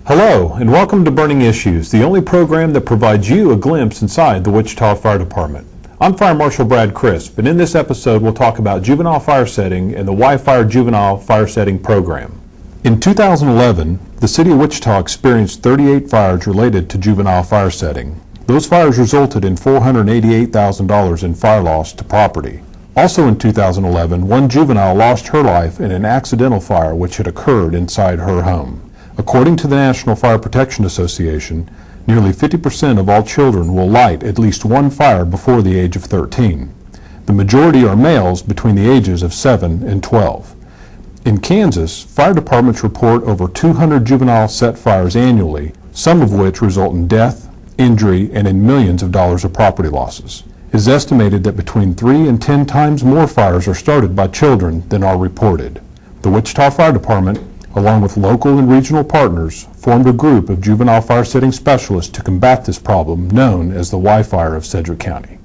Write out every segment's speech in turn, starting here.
Hello, and welcome to Burning Issues, the only program that provides you a glimpse inside the Wichita Fire Department. I'm Fire Marshal Brad Crisp, and in this episode we'll talk about juvenile fire setting and the Y-Fire Juvenile Fire Setting Program. In 2011, the City of Wichita experienced 38 fires related to juvenile fire setting. Those fires resulted in $488,000 in fire loss to property. Also in 2011, one juvenile lost her life in an accidental fire which had occurred inside her home. According to the National Fire Protection Association, nearly 50% of all children will light at least one fire before the age of 13. The majority are males between the ages of 7 and 12. In Kansas, fire departments report over 200 juvenile set fires annually, some of which result in death, injury, and in millions of dollars of property losses. It is estimated that between 3 and 10 times more fires are started by children than are reported. The Wichita Fire Department, along with local and regional partners, formed a group of juvenile fire setting specialists to combat this problem known as the Y-Fire of Sedgwick County.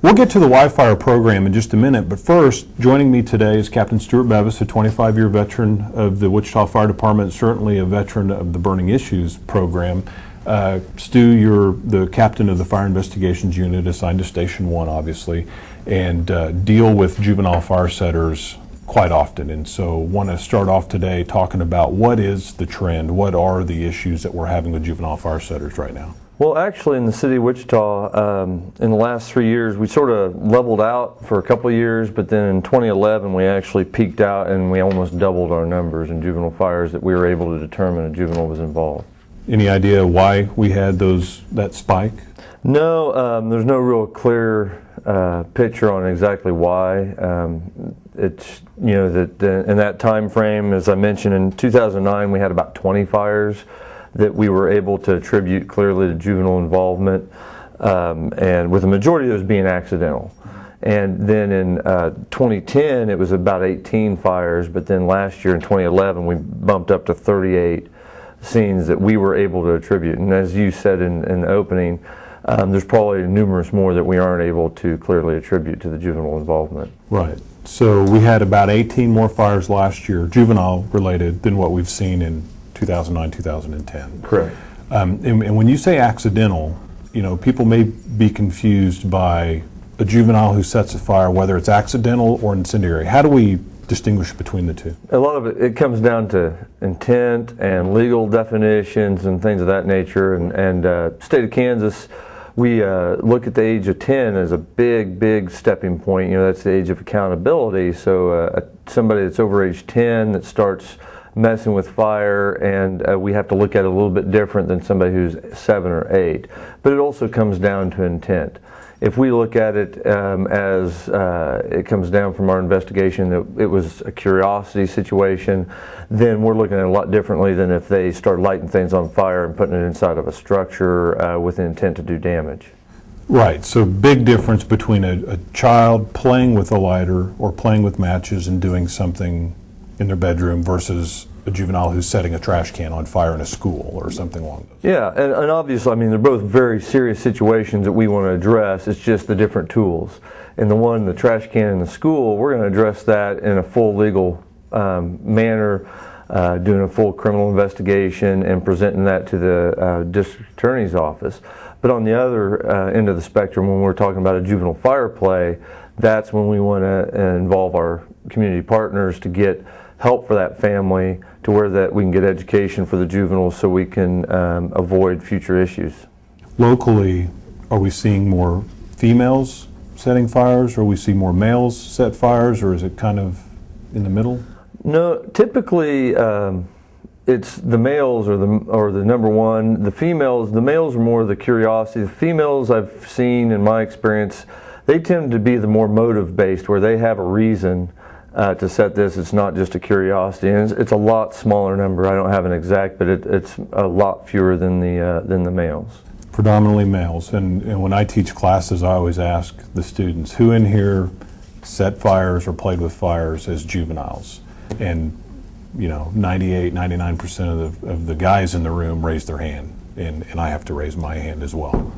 We'll get to the Y-Fire program in just a minute, but first, joining me today is Captain Stuart Bevis, a 25-year veteran of the Wichita Fire Department, certainly a veteran of the Burning Issues program. Stu, you're the captain of the Fire Investigations Unit assigned to Station 1, obviously, and deal with juvenile fire setters quite often, and so want to start off today talking about what is the trend, what are the issues that we're having with juvenile fire setters right now? Well, actually in the city of Wichita, in the last 3 years, we sort of leveled out for a couple of years, but then in 2011 we actually peaked out and we almost doubled our numbers in juvenile fires that we were able to determine a juvenile was involved. Any idea why we had that spike? No, there's no real clear picture on exactly why. It's, you know, that in that time frame, as I mentioned, in 2009 we had about 20 fires that we were able to attribute clearly to juvenile involvement, and with the majority of those being accidental. And then in 2010 it was about 18 fires, but then last year in 2011 we bumped up to 38 scenes that we were able to attribute. And as you said in the opening, there's probably numerous more that we aren't able to clearly attribute to the juvenile involvement. Right. So we had about 18 more fires last year, juvenile related, than what we've seen in 2009, 2010. Correct. And when you say accidental, you know, people may be confused by a juvenile who sets a fire, whether it's accidental or incendiary. How do we distinguish between the two? A lot of it comes down to intent and legal definitions and things of that nature. And state of Kansas, we look at the age of 10 as a big stepping point. You know, that's the age of accountability. So somebody that's over age 10 that starts messing with fire, and we have to look at it a little bit different than somebody who's 7 or 8. But it also comes down to intent. If we look at it as it comes down from our investigation that it was a curiosity situation, then we're looking at it a lot differently than if they start lighting things on fire and putting it inside of a structure with the intent to do damage. Right, so big difference between a child playing with a lighter or playing with matches and doing something in their bedroom versus a juvenile who's setting a trash can on fire in a school or something along those. Yeah, and obviously, I mean, they're both very serious situations that we want to address. It's just the different tools. In the trash can in the school, we're going to address that in a full legal manner, doing a full criminal investigation and presenting that to the district attorney's office. But on the other end of the spectrum, when we're talking about a juvenile fire play, that's when we want to involve our community partners to get help for that family, to where that we can get education for the juveniles so we can avoid future issues. Locally, are we seeing more females setting fires, or we see more males set fires, or is it kind of in the middle? No, typically it's the males are the number one. The males are more the curiosity. The females, I've seen in my experience, they tend to be the more motive based, where they have a reason to set this. It's not just a curiosity, and it's a lot smaller number. I don't have an exact, but it's a lot fewer than the males. Predominantly males, and when I teach classes, I always ask the students, who in here set fires or played with fires as juveniles? And you know, 98, 99% of the guys in the room raise their hand, and I have to raise my hand as well.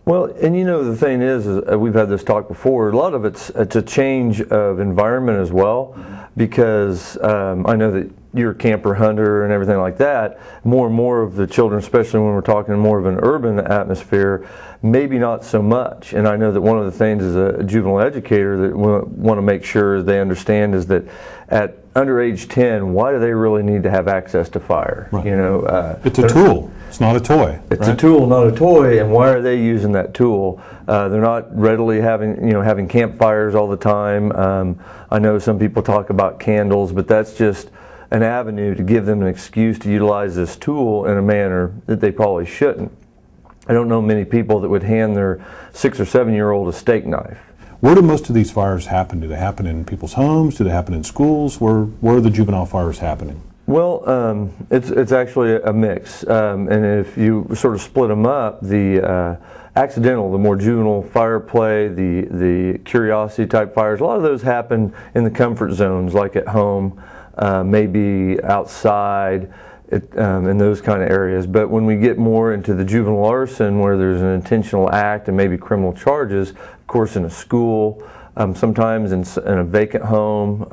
Well, and you know, the thing is we've had this talk before, a lot of it's a change of environment as well, because I know that you're a camper hunter and everything like that, more and more of the children, especially when we're talking more of an urban atmosphere, maybe not so much. And I know that one of the things as a juvenile educator that we want to make sure they understand is that at under age 10, why do they really need to have access to fire? Right. You know, it's a tool. It's not a toy. It's right? a tool, not a toy. And why are they using that tool? They're not readily having campfires all the time. I know some people talk about candles, but that's just an avenue to give them an excuse to utilize this tool in a manner that they probably shouldn't. I don't know many people that would hand their 6 or 7-year-old a steak knife. Where do most of these fires happen? Do they happen in people's homes? Do they happen in schools? Where are the juvenile fires happening? Well, it's actually a mix, and if you sort of split them up, the accidental, the more juvenile fire play, the curiosity type fires, a lot of those happen in the comfort zones, like at home, maybe outside, in those kind of areas. But when we get more into the juvenile arson, where there's an intentional act and maybe criminal charges, of course in a school, sometimes in a vacant home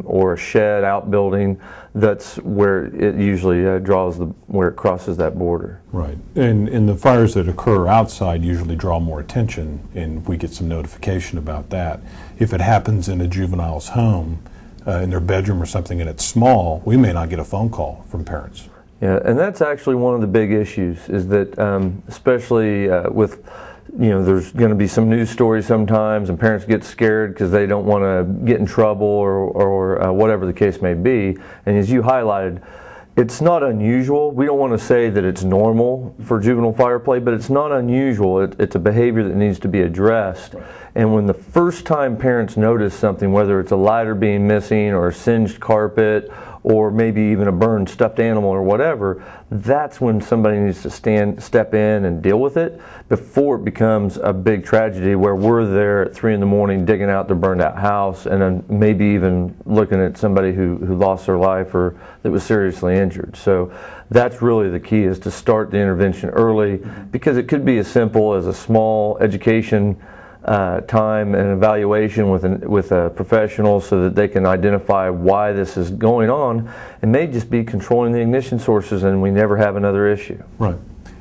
or a shed outbuilding, that's where it usually where it crosses that border. Right. And the fires that occur outside usually draw more attention, and we get some notification about that. If it happens in a juvenile's home, in their bedroom or something, and it's small, we may not get a phone call from parents. Yeah, and that's actually one of the big issues, is that especially with, there's going to be some news stories sometimes, and parents get scared because they don't want to get in trouble or whatever the case may be. And as you highlighted, it's not unusual. We don't want to say that it's normal for juvenile fire play, but it's not unusual. It's a behavior that needs to be addressed. And when the first time parents notice something, whether it's a lighter being missing or a singed carpet or maybe even a burned stuffed animal or whatever, that's when somebody needs to step in and deal with it before it becomes a big tragedy where we're there at 3 in the morning digging out their burned out house and then maybe even looking at somebody who lost their life or that was seriously injured. So that's really the key, is to start the intervention early, because it could be as simple as a small education time and evaluation with a professional so that they can identify why this is going on. It may just be controlling the ignition sources and we never have another issue. Right.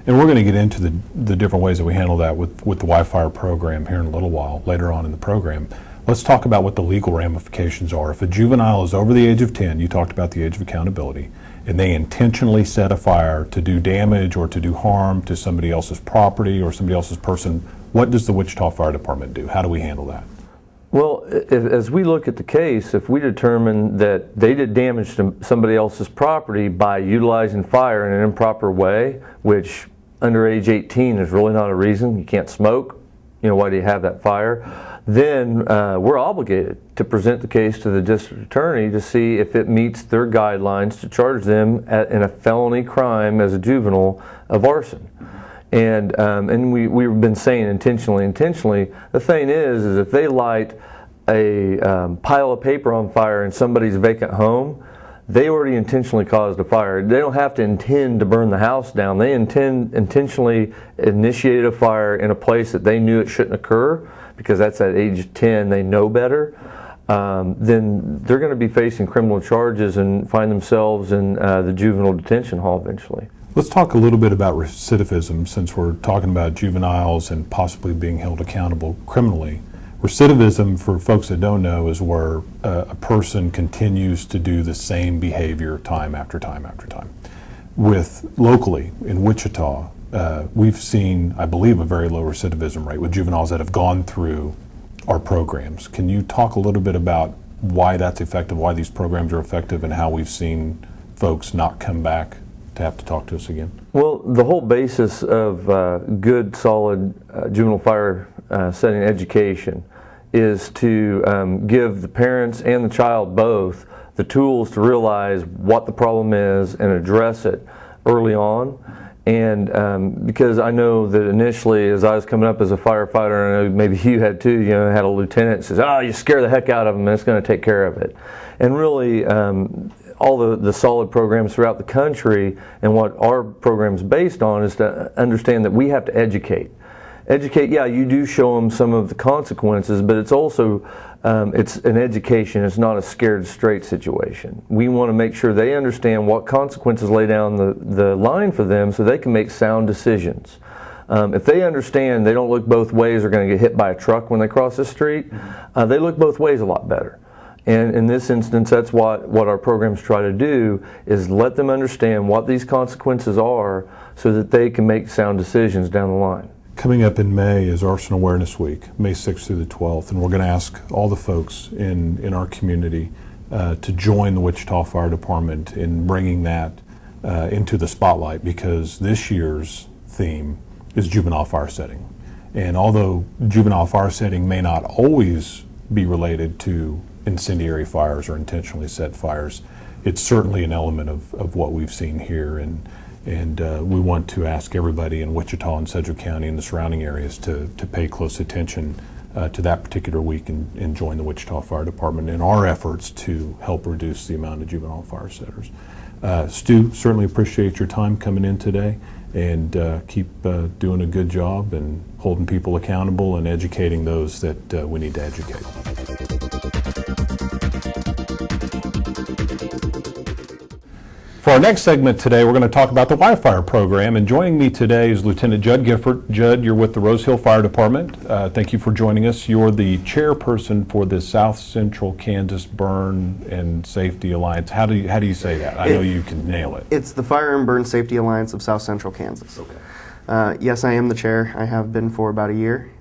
And we're going to get into the different ways that we handle that with the Y-Fire program here in a little while, later on in the program. Let's talk about what the legal ramifications are. If a juvenile is over the age of 10, you talked about the age of accountability, and they intentionally set a fire to do damage or to do harm to somebody else's property or somebody else's person, what does the Wichita Fire Department do? How do we handle that? Well, as we look at the case, if we determine that they did damage to somebody else's property by utilizing fire in an improper way, which under age 18 is really not a reason, you can't smoke, why do you have that fire? Then we're obligated to present the case to the district attorney to see if it meets their guidelines to charge them in a felony crime as a juvenile of arson. And we've been saying intentionally. The thing is if they light a pile of paper on fire in somebody's vacant home, they already intentionally caused a fire. They don't have to intend to burn the house down. They intentionally initiated a fire in a place that they knew it shouldn't occur, because that's at age 10, they know better. Then they're going to be facing criminal charges and find themselves in the juvenile detention hall eventually. Let's talk a little bit about recidivism, since we're talking about juveniles and possibly being held accountable criminally. Recidivism, for folks that don't know, is where a person continues to do the same behavior time after time after time. Locally in Wichita, we've seen, I believe, a very low recidivism rate with juveniles that have gone through our programs. Can you talk a little bit about why that's effective, why these programs are effective, and how we've seen folks not come back to have to talk to us again? Well, the whole basis of good, solid juvenile fire setting education is to give the parents and the child both the tools to realize what the problem is and address it early on. And because I know that initially, as I was coming up as a firefighter, and I know maybe you had too, had a lieutenant that says, "Oh, you scare the heck out of them and it's going to take care of it." And really, all the solid programs throughout the country, and what our program is based on, is to understand that we have to educate. Educate, yeah, you do show them some of the consequences, but it's also it's an education. It's not a scared straight situation. We want to make sure they understand what consequences lay down the line for them so they can make sound decisions. If they understand they don't look both ways, they're going to get hit by a truck when they cross the street, they look both ways a lot better. And in this instance, that's what our programs try to do, is let them understand what these consequences are so that they can make sound decisions down the line. Coming up in May is Arson Awareness Week, May 6th through the 12th, and we're going to ask all the folks in our community to join the Wichita Fire Department in bringing that into the spotlight, because this year's theme is juvenile fire setting. And although juvenile fire setting may not always be related to incendiary fires or intentionally set fires, it's certainly an element of what we've seen here, and we want to ask everybody in Wichita and Sedgwick County and the surrounding areas to pay close attention to that particular week and join the Wichita Fire Department in our efforts to help reduce the amount of juvenile fire setters. Stu, certainly appreciate your time coming in today, and keep doing a good job and holding people accountable and educating those that we need to educate. For our next segment today, we're going to talk about the Y-Fire program, and joining me today is Lieutenant Judd Gifford. Judd, you're with the Rose Hill Fire Department. Thank you for joining us. You're the chairperson for the South Central Kansas Burn and Safety Alliance. How do you say that? I know you can nail it. It's the Fire and Burn Safety Alliance of South Central Kansas. Okay. Yes, I am the chair. I have been for about a year.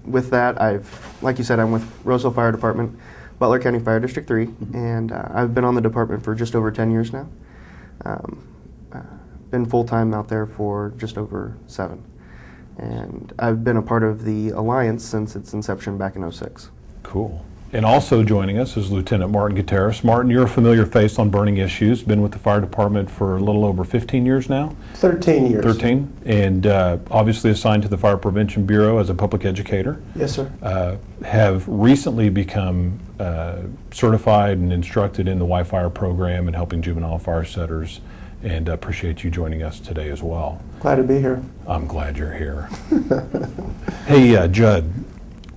With that, like you said, I'm with Rose Hill Fire Department, Butler County Fire District 3, and I've been on the department for just over 10 years now. Been full-time out there for just over 7. And I've been a part of the Alliance since its inception back in '06. Cool. And also joining us is Lieutenant Martin Gutierrez. Martin, you're a familiar face on burning issues. Been with the fire department for a little over 15 years now? 13 years. 13. And obviously assigned to the Fire Prevention Bureau as a public educator. Yes, sir. Have recently become certified and instructed in the Y-Fire program and helping juvenile fire setters, and appreciate you joining us today as well. Glad to be here. I'm glad you're here. Hey, Judd,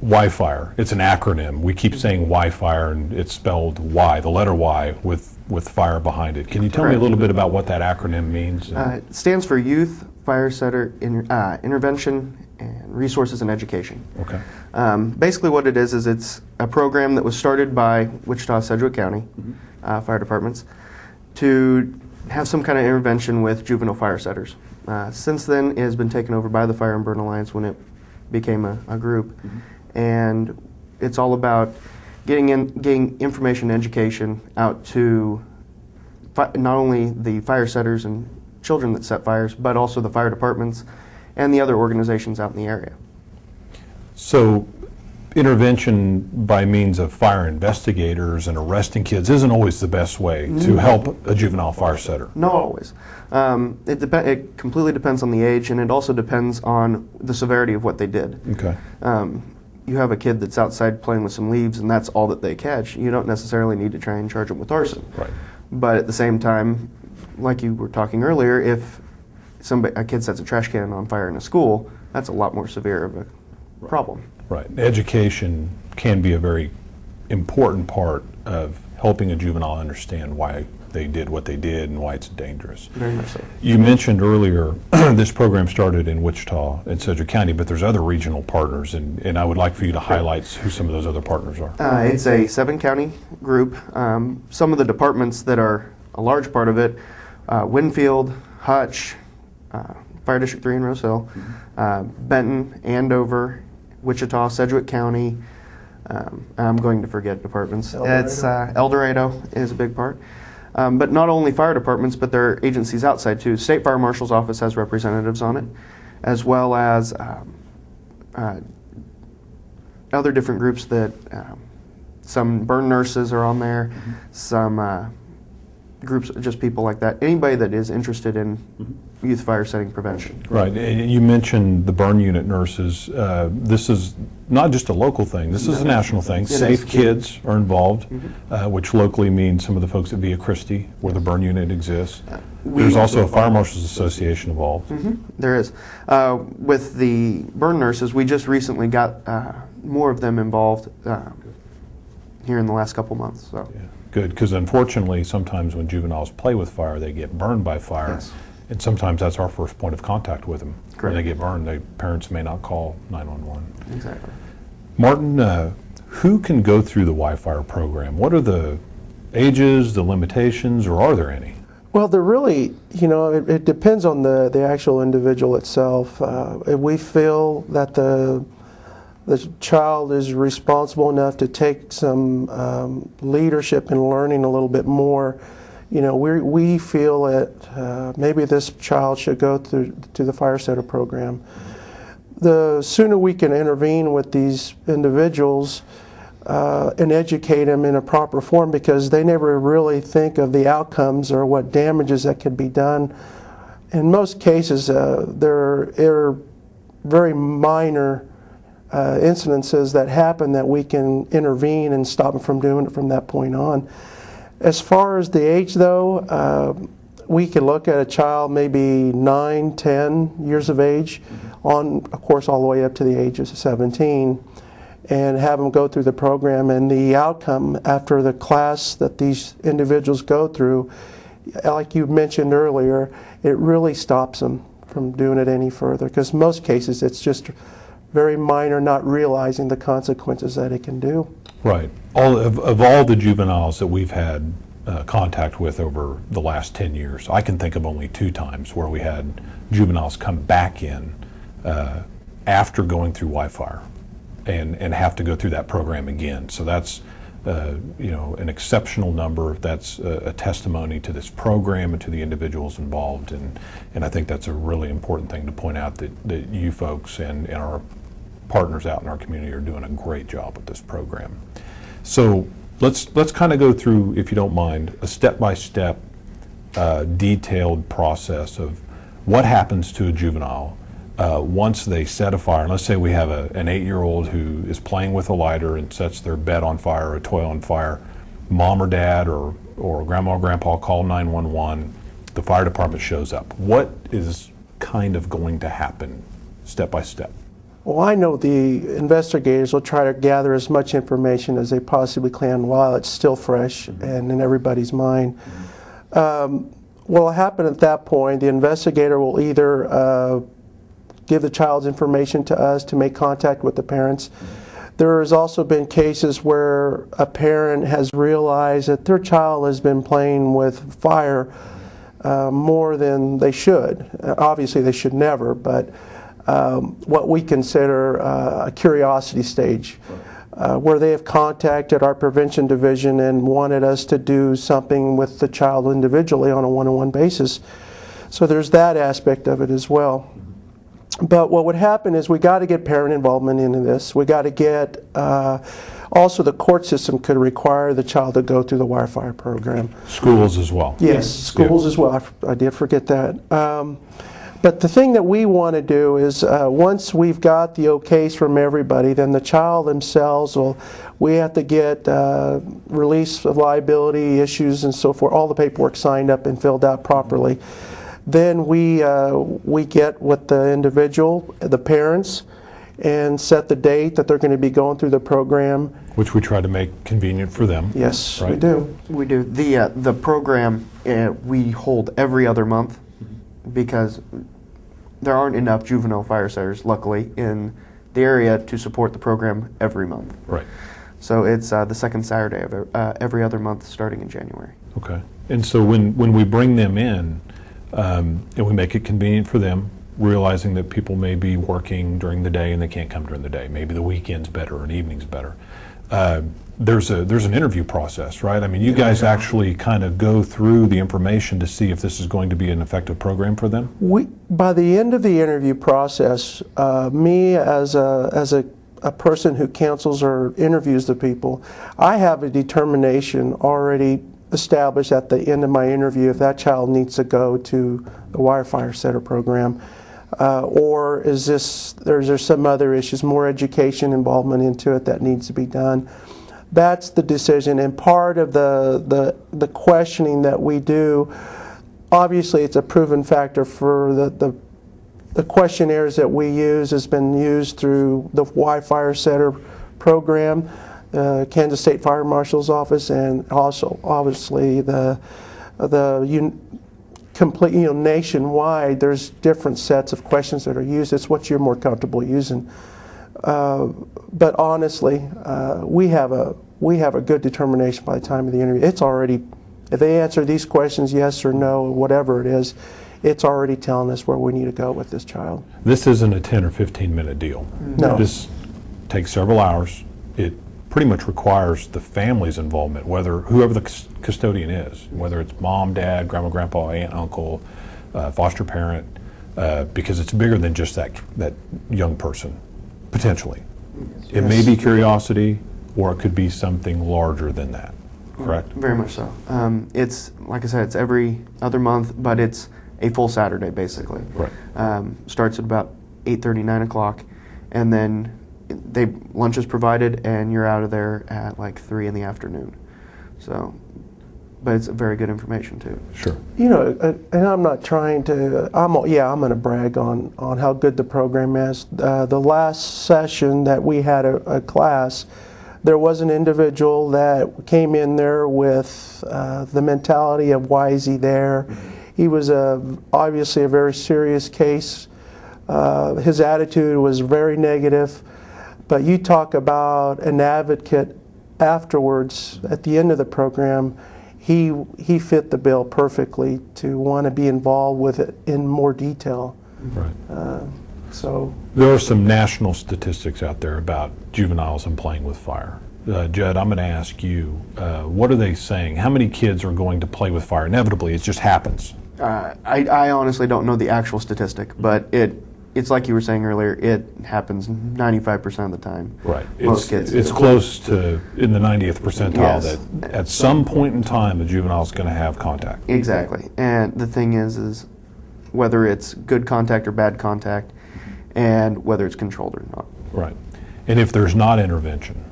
Y-Fire, it's an acronym. We keep saying Y-Fire, and it's spelled Y, the letter Y, with fire behind it. Can you tell me a little bit about what that acronym means? It stands for Youth Fire Setter Intervention and Resources and Education. Okay. Basically what it is it's a program that was started by Wichita, Sedgwick County fire departments to have some kind of intervention with juvenile fire setters. Since then, it has been taken over by the Fire and Burn Alliance when it became a group. And it's all about getting information and education out to not only the fire setters and children that set fires, but also the fire departments and the other organizations out in the area. So intervention by means of fire investigators and arresting kids isn't always the best way to help a juvenile fire setter. Not always. It completely depends on the age, and it also depends on the severity of what they did. Okay. You have a kid that's outside playing with some leaves and that's all that they catch. You don't necessarily need to try and charge them with arson. Right. But at the same time, like you were talking earlier, if a kid sets a trash can on fire in a school, that's a lot more severe of a problem. Right. Education can be a very important part of helping a juvenile understand why they did what they did and why it's dangerous. Very much so. You mentioned earlier this program started in Wichita and Sedgwick County, but there's other regional partners, and I would like for you to highlight who some of those other partners are. It's a 7-county group. Some of the departments that are a large part of it, Winfield, Hutch, Fire District 3 in Rose Hill, Benton, Andover, Wichita, Sedgwick County. I'm going to forget departments. El Dorado is a big part. But not only fire departments, but there are agencies outside too. State Fire Marshal's office has representatives on it, as well as other different groups that some burn nurses are on there, some groups, just people like that. Anybody that is interested in youth fire setting prevention. Right. You mentioned the burn unit nurses. This is not just a local thing. This is a national thing. Safe Kids are involved, which locally means some of the folks at Via Christi, where the burn unit exists. There's also a Fire Marshals Association involved. There is. With the burn nurses, we just recently got more of them involved here in the last couple months. So. Yeah. Good, because unfortunately, sometimes when juveniles play with fire, they get burned by fire. Yes. And sometimes that's our first point of contact with them. Correct. When they get burned, parents may not call 911. Exactly. Martin, who can go through the Y-Fire program? What are the ages, the limitations, or are there any? Well, they're really, it depends on the actual individual itself. We feel that the child is responsible enough to take some leadership in learning a little bit more. We feel that maybe this child should go to the fire setter program. The sooner we can intervene with these individuals and educate them in a proper form, because they never really think of the outcomes or what damages that could be done. In most cases, they're very minor incidences that happen that we can intervene and stop them from doing it from that point on. As far as the age, though, we can look at a child maybe 9, 10 years of age, of course, all the way up to the age of 17, and have them go through the program. And the outcome after the class that these individuals go through, like you mentioned earlier, it really stops them from doing it any further, because in most cases it's just very minor, not realizing the consequences that it can do. Right. Of all the juveniles that we've had contact with over the last 10 years, I can think of only 2 times where we had juveniles come back in after going through Y-Fire and have to go through that program again. So that's an exceptional number. That's a testimony to this program and to the individuals involved, and I think that's a really important thing to point out, that you folks and our partners out in our community are doing a great job with this program. So let's kind of go through, if you don't mind, a step-by-step detailed process of what happens to a juvenile once they set a fire. And let's say we have an 8-year-old who is playing with a lighter and sets their bed on fire or a toy on fire. Mom or dad or grandma or grandpa call 911. The fire department shows up. What is kind of going to happen step by step? Well, I know the investigators will try to gather as much information as they possibly can while it's still fresh and in everybody's mind. What will happen at that point, the investigator will either give the child's information to us to make contact with the parents. There has also been cases where a parent has realized that their child has been playing with fire more than they should. Obviously, they should never, but what we consider a curiosity stage, where they have contacted our prevention division and wanted us to do something with the child individually on a one-on-one basis. So there's that aspect of it as well. But what would happen is we got to get parent involvement into this. We got to get, also the court system could require the child to go through the Y-Fire program. Schools as well. Yes, schools as well. I did forget that. But the thing that we want to do is once we've got the okays from everybody, then the child themselves we have to get release of liability issues and so forth, all the paperwork signed up and filled out properly. Then we get with the individual, the parents, and set the date that they're going to be going through the program. Which we try to make convenient for them. Yes, right? we do. We do. The program we hold every other month, because there aren't enough juvenile fire setters, luckily, in the area to support the program every month. Right. So it's the second Saturday of every other month starting in January. Okay. And so when we bring them in, and we make it convenient for them, realizing that people may be working during the day and they can't come during the day. Maybe the weekend's better or an evening's better. There's an interview process, right? I mean, you guys actually kind of go through the information to see if this is going to be an effective program for them? By the end of the interview process, me as a person who counsels or interviews the people, I have a determination already establish at the end of my interview if that child needs to go to the wire fire setter program, or is there some other issues, more education involvement into it that needs to be done. That's the decision, and part of the questioning that we do, obviously it's a proven factor for the questionnaires that we use has been used through the Y Fire Setter program, Kansas State Fire Marshal's office, and also obviously complete, nationwide. There's different sets of questions that are used. It's what you're more comfortable using. But honestly, we have a good determination by the time of the interview. It's already, if they answer these questions yes or no, whatever it is, it's already telling us where we need to go with this child. This isn't a 10 or 15-minute deal. No. This takes several hours. It pretty much requires the family's involvement, whoever the custodian is, whether it's mom, dad, grandma, grandpa, aunt, uncle, foster parent, because it's bigger than just that young person, potentially. It may be curiosity, or it could be something larger than that, correct? Very much so. It's, like I said, it's every other month, but it's a full Saturday, basically. Right. Starts at about 8:30, 9 o'clock, and then lunch is provided, and you're out of there at like 3 in the afternoon. So, but it's very good information too. Sure. And I'm not trying to. I'm going to brag on how good the program is. The last session that we had a class, there was an individual that came in there with the mentality of why is he there. He was obviously a very serious case. His attitude was very negative. But you talk about an advocate afterwards, at the end of the program, he fit the bill perfectly to want to be involved with it in more detail. Right. So there are some national statistics out there about juveniles and playing with fire. Judd, I'm going to ask you, what are they saying? How many kids are going to play with fire? Inevitably, it just happens. I honestly don't know the actual statistic, but it's like you were saying earlier, it happens 95% of the time. Right. Most kids. It's close to in the 90th percentile Yes. that at some point in time a juvenile is going to have contact. Exactly. And the thing is whether it's good contact or bad contact, and whether it's controlled or not. Right. And if there's not intervention,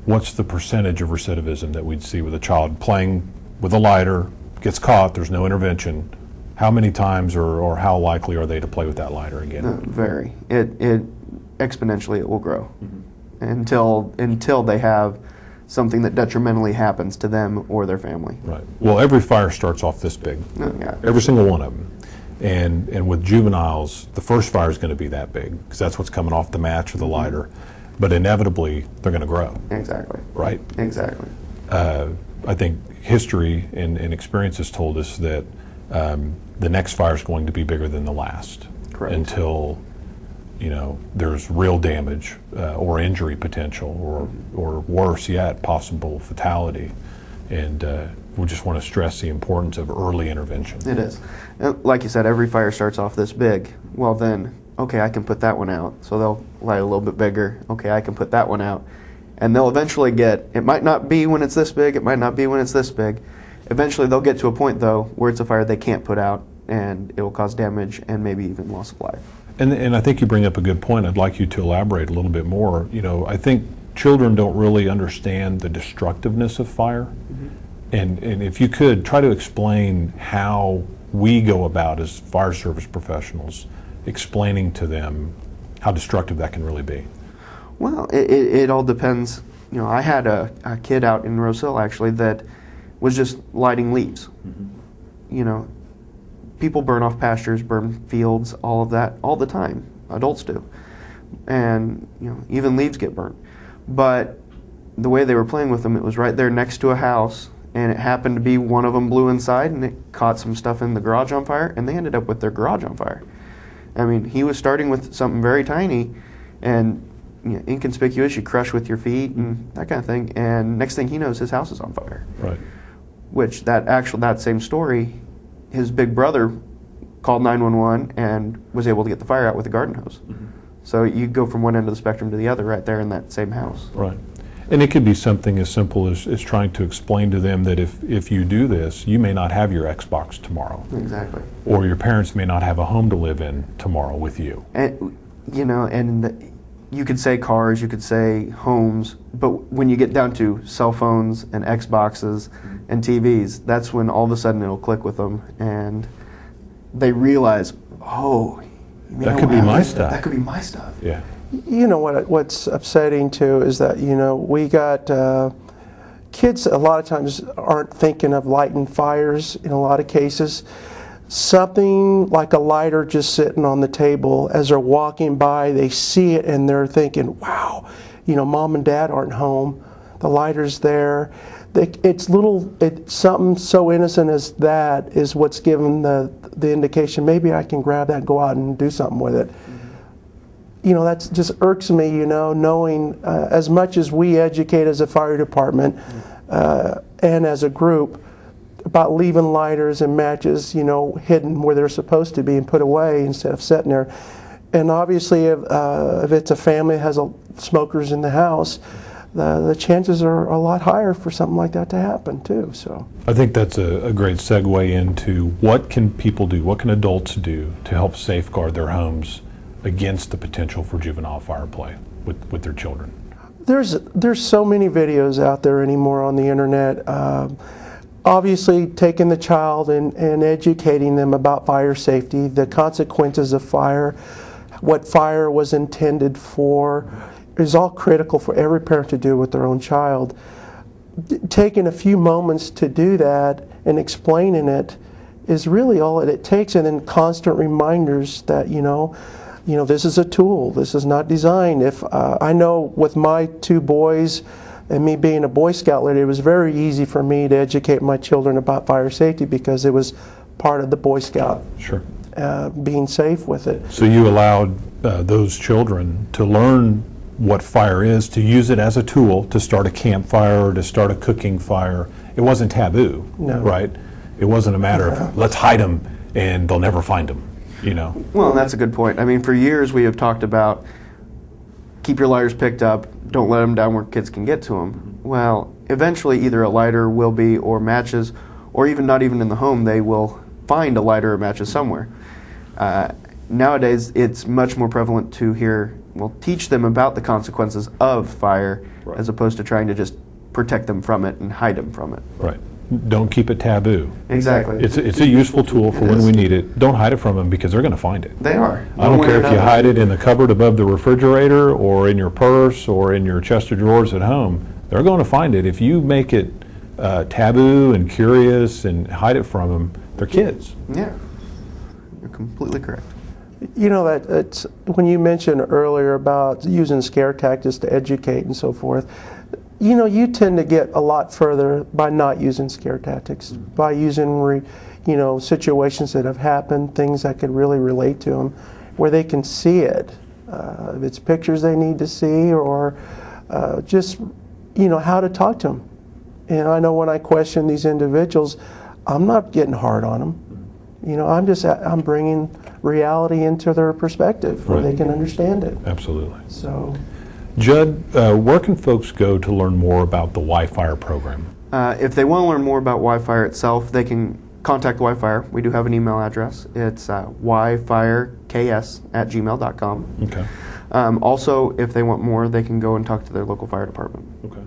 what's the percentage of recidivism that we'd see with a child playing with a lighter, gets caught, there's no intervention? How many times or how likely are they to play with that lighter again? Very. It exponentially it will grow until they have something that detrimentally happens to them or their family. Right. Well, every fire starts off this big. Yeah. Every single one of them. And with juveniles, the first fire is going to be that big because that's what's coming off the match or the lighter. But inevitably, they're going to grow. Exactly. Right? Exactly. I think history and experience has told us that the next fire is going to be bigger than the last. Correct. Until there's real damage or injury potential or worse yet, possible fatality. And we just want to stress the importance of early intervention. It is. Like you said, every fire starts off this big. Well then, okay, I can put that one out. So they'll light a little bit bigger. Okay, I can put that one out. And they'll eventually it might not be when it's this big, it might not be when it's this big. Eventually they'll get to a point though where it's a fire they can't put out and it will cause damage and maybe even loss of life. And I think you bring up a good point. I'd like you to elaborate a little bit more. I think children don't really understand the destructiveness of fire. And if you could, try to explain how we go about as fire service professionals, explaining to them how destructive that can really be. Well, it all depends. I had a kid out in Rose Hill actually that was just lighting leaves. People burn off pastures, burn fields, all of that, all the time. Adults do. And, even leaves get burnt. But the way they were playing with them, it was right there next to a house, and it happened to be one of them blew inside, and it caught some stuff in the garage on fire, and they ended up with their garage on fire. I mean, he was starting with something very tiny, and inconspicuous, you crush with your feet, and that kind of thing, and next thing he knows, his house is on fire. Right. Which, that same story, his big brother called 911 and was able to get the fire out with a garden hose. So you go from one end of the spectrum to the other right there in that same house. Right. And it could be something as simple as trying to explain to them that if you do this, you may not have your Xbox tomorrow. Exactly. Or your parents may not have a home to live in tomorrow with you. And, you know, and you could say cars, you could say homes, but when you get down to cell phones and Xboxes and TVs, that's when all of a sudden it'll click with them and they realize, oh, that could be my stuff. That could be my stuff. Yeah. You know what's upsetting too is that, you know, we got kids a lot of times aren't thinking of lighting fires in a lot of cases. Something like a lighter just sitting on the table as they're walking by, they see it and they're thinking, wow, you know, mom and dad aren't home, the lighter's there. It's something so innocent as that is what's given the indication, maybe I can grab that and go out and do something with it. You know, that just irks me, you know, knowing as much as we educate as a fire department and as a group about leaving lighters and matches, you know, hidden where they're supposed to be and put away instead of sitting there. And obviously if it's a family that has smokers in the house, the chances are a lot higher for something like that to happen too. So I think that's a great segue into what can people do, what can adults do to help safeguard their homes against the potential for juvenile fire play with their children. There's so many videos out there anymore on the internet. Obviously taking the child and educating them about fire safety, the consequences of fire, what fire was intended for, is all critical for every parent to do with their own child. Taking a few moments to do that and explaining it is really all it takes, and then constant reminders that, you know, this is a tool. This is not designed. If I know with my two boys and me being a Boy Scout leader, it was very easy for me to educate my children about fire safety because it was part of the Boy Scout. Sure. Being safe with it. So you allowed those children to learn what fire is, to use it as a tool to start a campfire or to start a cooking fire. It wasn't taboo, no. Right? It wasn't a matter of let's hide them and they'll never find them. You know. Well, that's a good point. I mean, for years we have talked about keep your lighters picked up, don't let them down where kids can get to them. Well, eventually either a lighter will be, or matches, or even not even in the home, they will find a lighter or matches somewhere. Nowadays, it's much more prevalent to teach them about the consequences of fire, right, as opposed to trying to just protect them from it and hide them from it. Right. Don't keep it taboo. Exactly. It's a useful tool for when we need it. Don't hide it from them because they're going to find it. They are. I don't care if you hide it in the cupboard above the refrigerator or in your purse or in your chest of drawers at home. They're going to find it. If you make it taboo and curious and hide it from them, they're kids. Yeah. You're completely correct. You know, that's when you mentioned earlier about using scare tactics to educate and so forth, you know, you tend to get a lot further by not using scare tactics, by using, situations that have happened, things that could really relate to them, where they can see it. If it's pictures they need to see, or just, how to talk to them. And I know when I question these individuals, I'm not getting hard on them. I'm bringing reality into their perspective where they can understand it. Absolutely. So, Judd, where can folks go to learn more about the Y-Fire program? If they want to learn more about Y-Fire itself, they can contact Y-Fire. We do have an email address. It's yfireks@gmail.com. Okay. Also, if they want more, they can go and talk to their local fire department. Okay.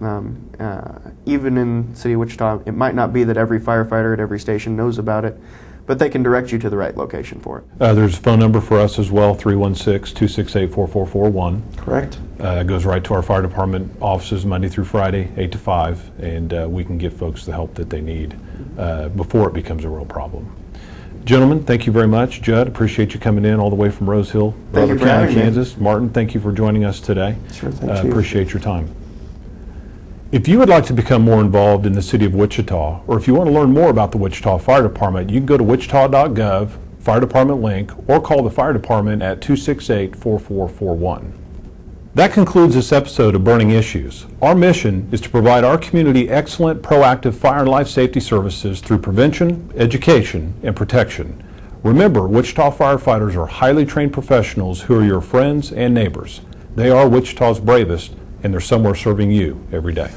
Even in the city of Wichita, it might not be that every firefighter at every station knows about it, but they can direct you to the right location for it. There's a phone number for us as well, 316-268-4441. correct. It goes right to our fire department offices Monday through Friday, 8 to 5, and we can give folks the help that they need before it becomes a real problem. Gentlemen, thank you very much. Judd, appreciate you coming in all the way from Rose Hill, Brother County, Kansas. Martin, thank you for joining us today. Sure, thank you. Appreciate your time. If you would like to become more involved in the city of Wichita, or if you want to learn more about the Wichita Fire Department, you can go to wichita.gov, Fire Department link, or call the fire department at 268-4441. That concludes this episode of Burning Issues. Our mission is to provide our community excellent, proactive fire and life safety services through prevention, education, and protection. Remember, Wichita firefighters are highly trained professionals who are your friends and neighbors. They are Wichita's bravest and they're somewhere serving you every day.